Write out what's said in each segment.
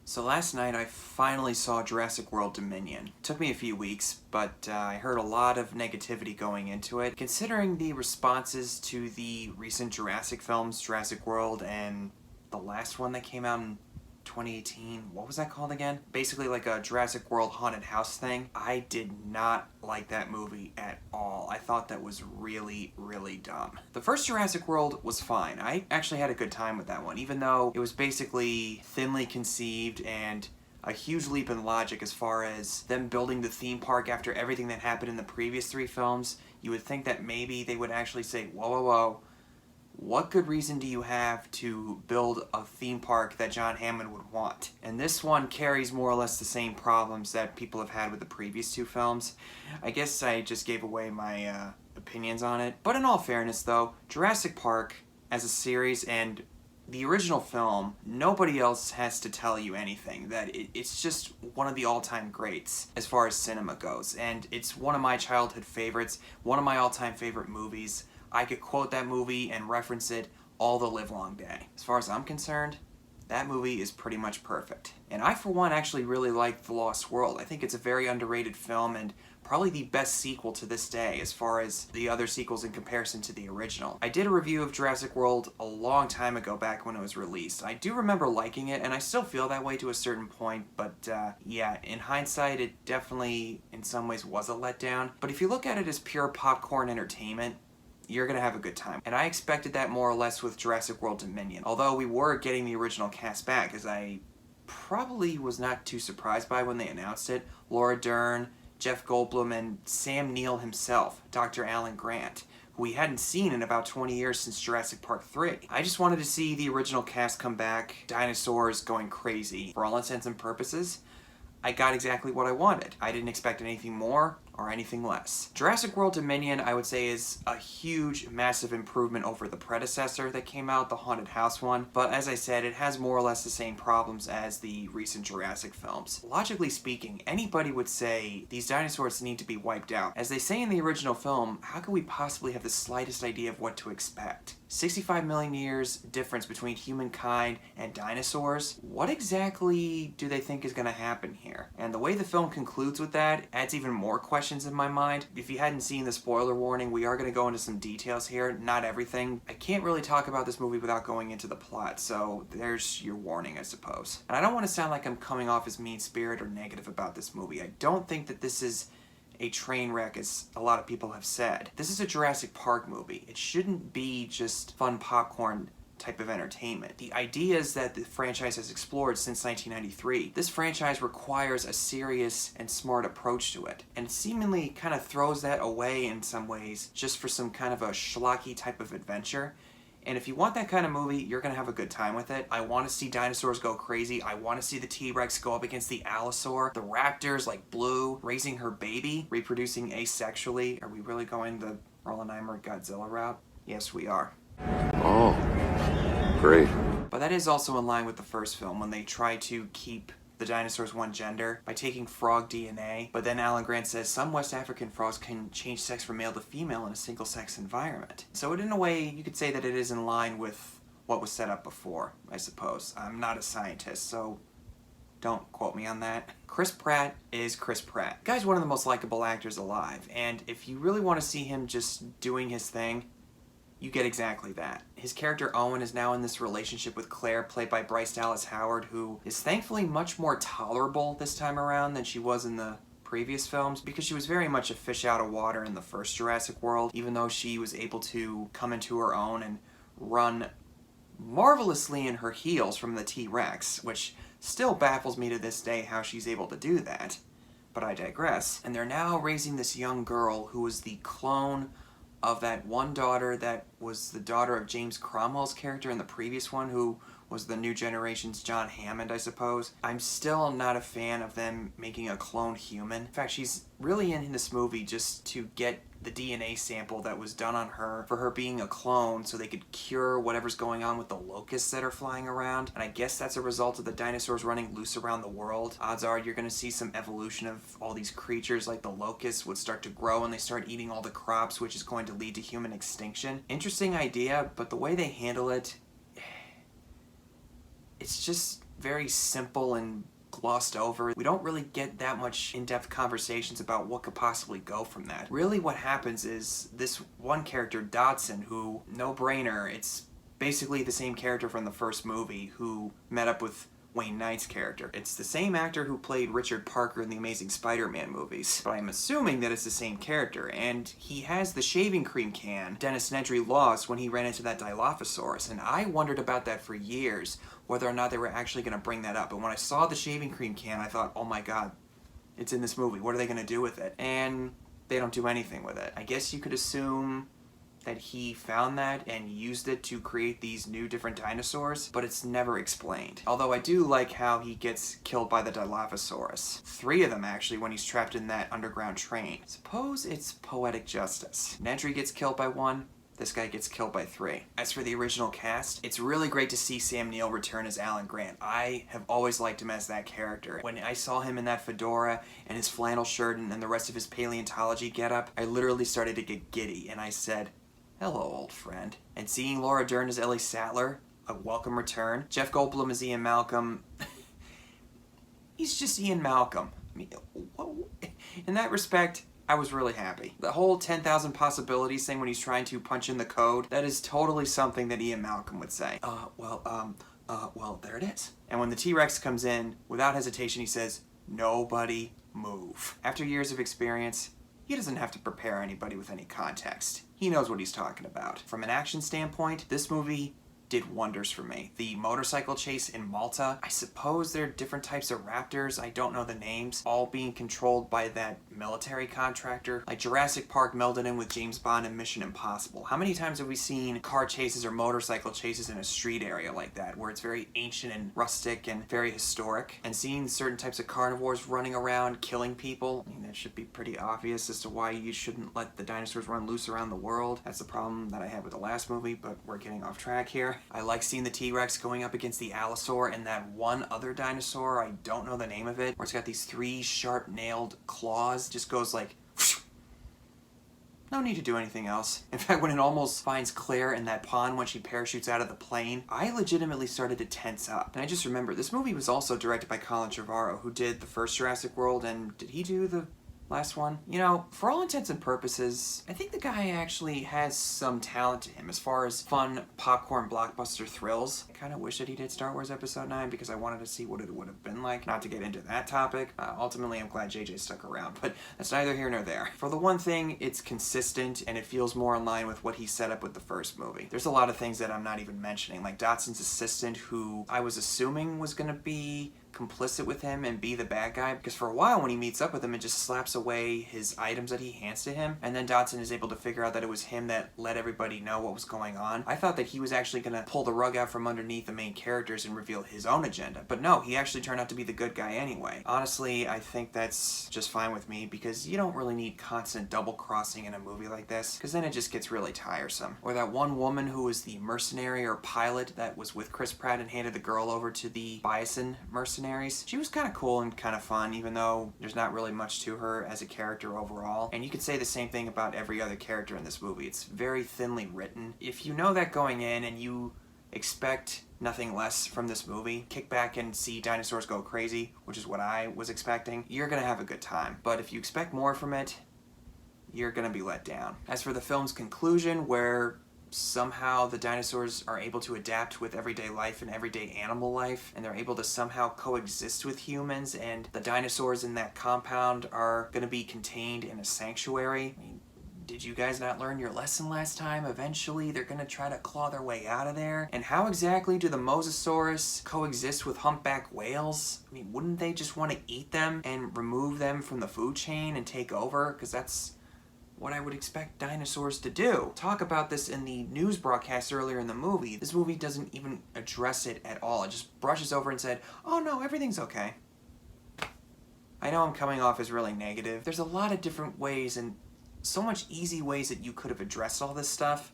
So last night I finally saw Jurassic World Dominion. It took me a few weeks, but I heard a lot of negativity going into it. Considering the responses to the recent Jurassic films, Jurassic World and the last one that came out in 2018, what was that called again? Basically like a Jurassic World haunted house thing. I did not like that movie at all. I thought that was really, really dumb. The first Jurassic World was fine. I actually had a good time with that one, even though it was basically thinly conceived and a huge leap in logic as far as them building the theme park after everything that happened in the previous three films. You would think that maybe they would actually say, whoa, whoa, whoa, what good reason do you have to build a theme park that John Hammond would want? And this one carries more or less the same problems that people have had with the previous two films. I guess I just gave away my opinions on it. But in all fairness though, Jurassic Park as a series and the original film, nobody else has to tell you anything. That it's just one of the all-time greats as far as cinema goes. And it's one of my childhood favorites, one of my all-time favorite movies. I could quote that movie and reference it all the livelong day. As far as I'm concerned, that movie is pretty much perfect. And I, for one, actually really like The Lost World. I think it's a very underrated film and probably the best sequel to this day as far as the other sequels in comparison to the original. I did a review of Jurassic World a long time ago back when it was released. I do remember liking it, and I still feel that way to a certain point, but yeah, in hindsight, it definitely in some ways was a letdown. But if you look at it as pure popcorn entertainment, you're gonna have a good time. And I expected that more or less with Jurassic World Dominion. Although we were getting the original cast back, as I probably was not too surprised by when they announced it. Laura Dern, Jeff Goldblum, and Sam Neill himself, Dr. Alan Grant, who we hadn't seen in about 20 years since Jurassic Park 3. I just wanted to see the original cast come back, dinosaurs going crazy. For all intents and purposes, I got exactly what I wanted. I didn't expect anything more or anything less. Jurassic World Dominion, I would say, is a huge, massive improvement over the predecessor that came out, the Haunted House one, but as I said, it has more or less the same problems as the recent Jurassic films. Logically speaking, anybody would say these dinosaurs need to be wiped out. As they say in the original film, how could we possibly have the slightest idea of what to expect? 65 million years difference between humankind and dinosaurs? What exactly do they think is going to happen here? And the way the film concludes with that adds even more questions in my mind. If you hadn't seen the spoiler warning, we are going to go into some details here, not everything. I can't really talk about this movie without going into the plot, so there's your warning, I suppose. And I don't want to sound like I'm coming off as mean-spirited or negative about this movie. I don't think that this is a train wreck, as a lot of people have said. This is a Jurassic Park movie. It shouldn't be just fun popcorn type of entertainment. The ideas that the franchise has explored since 1993, this franchise requires a serious and smart approach to it. And it seemingly kind of throws that away in some ways just for some kind of a schlocky type of adventure. And if you want that kind of movie, you're going to have a good time with it. I want to see dinosaurs go crazy. I want to see the T-Rex go up against the Allosaur. The raptors like Blue raising her baby, reproducing asexually. Are we really going the Roland Emmerich Godzilla route? Yes, we are. Oh, great. But that is also in line with the first film when they try to keep the dinosaurs one gender by taking frog DNA, but then Alan Grant says some West African frogs can change sex from male to female in a single-sex environment. So in a way, you could say that it is in line with what was set up before, I suppose. I'm not a scientist, so don't quote me on that. Chris Pratt is Chris Pratt. The guy's one of the most likable actors alive, and if you really want to see him just doing his thing, you get exactly that. His character Owen is now in this relationship with Claire, played by Bryce Dallas Howard, who is thankfully much more tolerable this time around than she was in the previous films, because she was very much a fish out of water in the first Jurassic World, even though she was able to come into her own and run marvelously in her heels from the T-Rex, which still baffles me to this day how she's able to do that. But I digress. And they're now raising this young girl who is the clone of that one daughter that was the daughter of James Cromwell's character in the previous one, who was the new generation's John Hammond, I suppose. I'm still not a fan of them making a clone human. In fact, she's really in this movie just to get the DNA sample that was done on her for her being a clone so they could cure whatever's going on with the locusts that are flying around. And I guess that's a result of the dinosaurs running loose around the world. Odds are you're going to see some evolution of all these creatures, like the locusts would start to grow and they start eating all the crops, which is going to lead to human extinction. Interesting idea, but the way they handle it, it's just very simple and glossed over. We don't really get that much in-depth conversations about what could possibly go from that. Really what happens is this one character, Dodson, who, no brainer, it's basically the same character from the first movie who met up with Wayne Knight's character. It's the same actor who played Richard Parker in the Amazing Spider-Man movies, but I'm assuming that it's the same character, and he has the shaving cream can Dennis Nedry lost when he ran into that Dilophosaurus, and I wondered about that for years, whether or not they were actually going to bring that up. And when I saw the shaving cream can, I thought, oh my god, it's in this movie. What are they going to do with it? And they don't do anything with it. I guess you could assume that he found that and used it to create these new different dinosaurs, but it's never explained. Although I do like how he gets killed by the Dilophosaurus. 3 of them, actually, when he's trapped in that underground train. Suppose it's poetic justice. Nedry gets killed by 1, this guy gets killed by 3. As for the original cast, it's really great to see Sam Neill return as Alan Grant. I have always liked him as that character. When I saw him in that fedora and his flannel shirt and the rest of his paleontology getup, I literally started to get giddy, and I said, hello, old friend. And seeing Laura Dern as Ellie Sattler, a welcome return. Jeff Goldblum as Ian Malcolm. He's just Ian Malcolm. I mean, in that respect, I was really happy. The whole 10,000 possibilities thing when he's trying to punch in the code, that is totally something that Ian Malcolm would say. Well, there it is. And when the T-Rex comes in, without hesitation, he says, nobody move. After years of experience, he doesn't have to prepare anybody with any context. He knows what he's talking about. From an action standpoint, this movie did wonders for me. The motorcycle chase in Malta, I suppose they're different types of raptors, I don't know the names, all being controlled by that military contractor. Like Jurassic Park melded in with James Bond and Mission Impossible. How many times have we seen car chases or motorcycle chases in a street area like that, where it's very ancient and rustic and very historic? And seeing certain types of carnivores running around, killing people, I mean, that should be pretty obvious as to why you shouldn't let the dinosaurs run loose around the world. That's the problem that I had with the last movie, but we're getting off track here. I like seeing the T-Rex going up against the Allosaur and that one other dinosaur, I don't know the name of it, where it's got these 3 sharp-nailed claws, just goes like, whoosh. No need to do anything else. In fact, when it almost finds Claire in that pond when she parachutes out of the plane, I legitimately started to tense up. And I just remember, this movie was also directed by Colin Trevorrow, who did the first Jurassic World, and did he do the last one? You know, for all intents and purposes, I think the guy actually has some talent to him as far as fun popcorn blockbuster thrills. I kind of wish that he did Star Wars Episode 9 because I wanted to see what it would have been like. Not to get into that topic. Ultimately, I'm glad JJ stuck around, but that's neither here nor there. For the one thing, it's consistent and it feels more in line with what he set up with the first movie. There's a lot of things that I'm not even mentioning, like Dodson's assistant, who I was assuming was going to be complicit with him and be the bad guy, because for a while when he meets up with him, it just slaps away his items that he hands to him, and then Dodson is able to figure out that it was him that let everybody know what was going on. I thought that he was actually going to pull the rug out from underneath the main characters and reveal his own agenda, but no, he actually turned out to be the good guy anyway. Honestly, I think that's just fine with me, because you don't really need constant double-crossing in a movie like this, because then it just gets really tiresome. Or that one woman who was the mercenary or pilot that was with Chris Pratt and handed the girl over to the Bison mercenaries. She was kind of cool and kind of fun, even though there's not really much to her as a character overall. And you could say the same thing about every other character in this movie. It's very thinly written. If you know that going in and you expect nothing less from this movie, kick back and see dinosaurs go crazy, which is what I was expecting, you're gonna have a good time. But if you expect more from it, you're gonna be let down. As for the film's conclusion, where somehow the dinosaurs are able to adapt with everyday life and everyday animal life, and they're able to somehow coexist with humans, and the dinosaurs in that compound are going to be contained in a sanctuary. I mean, did you guys not learn your lesson last time? Eventually they're going to try to claw their way out of there. And how exactly do the Mosasaurus coexist with humpback whales? I mean, wouldn't they just want to eat them and remove them from the food chain and take over? Because that's what I would expect dinosaurs to do. Talk about this in the news broadcast earlier in the movie. This movie doesn't even address it at all. It just brushes over and said, oh no, everything's okay. I know I'm coming off as really negative. There's a lot of different ways and so much easy ways that you could have addressed all this stuff,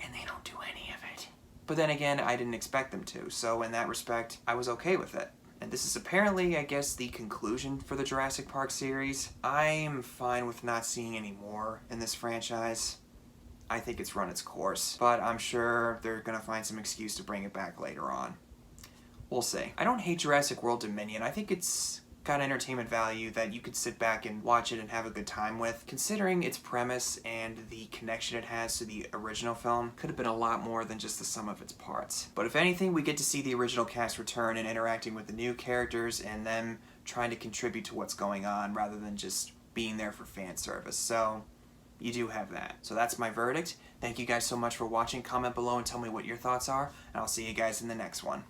and they don't do any of it. But then again, I didn't expect them to, so in that respect, I was okay with it. And this is apparently, I guess, the conclusion for the Jurassic Park series. I'm fine with not seeing any more in this franchise. I think it's run its course, but I'm sure they're gonna find some excuse to bring it back later on. We'll see. I don't hate Jurassic World Dominion. I think it's got entertainment value that you could sit back and watch it and have a good time with. Considering its premise and the connection it has to the original film, could have been a lot more than just the sum of its parts. But if anything, we get to see the original cast return and interacting with the new characters and them trying to contribute to what's going on rather than just being there for fan service. So you do have that. So that's my verdict. Thank you guys so much for watching. Comment below and tell me what your thoughts are, and I'll see you guys in the next one.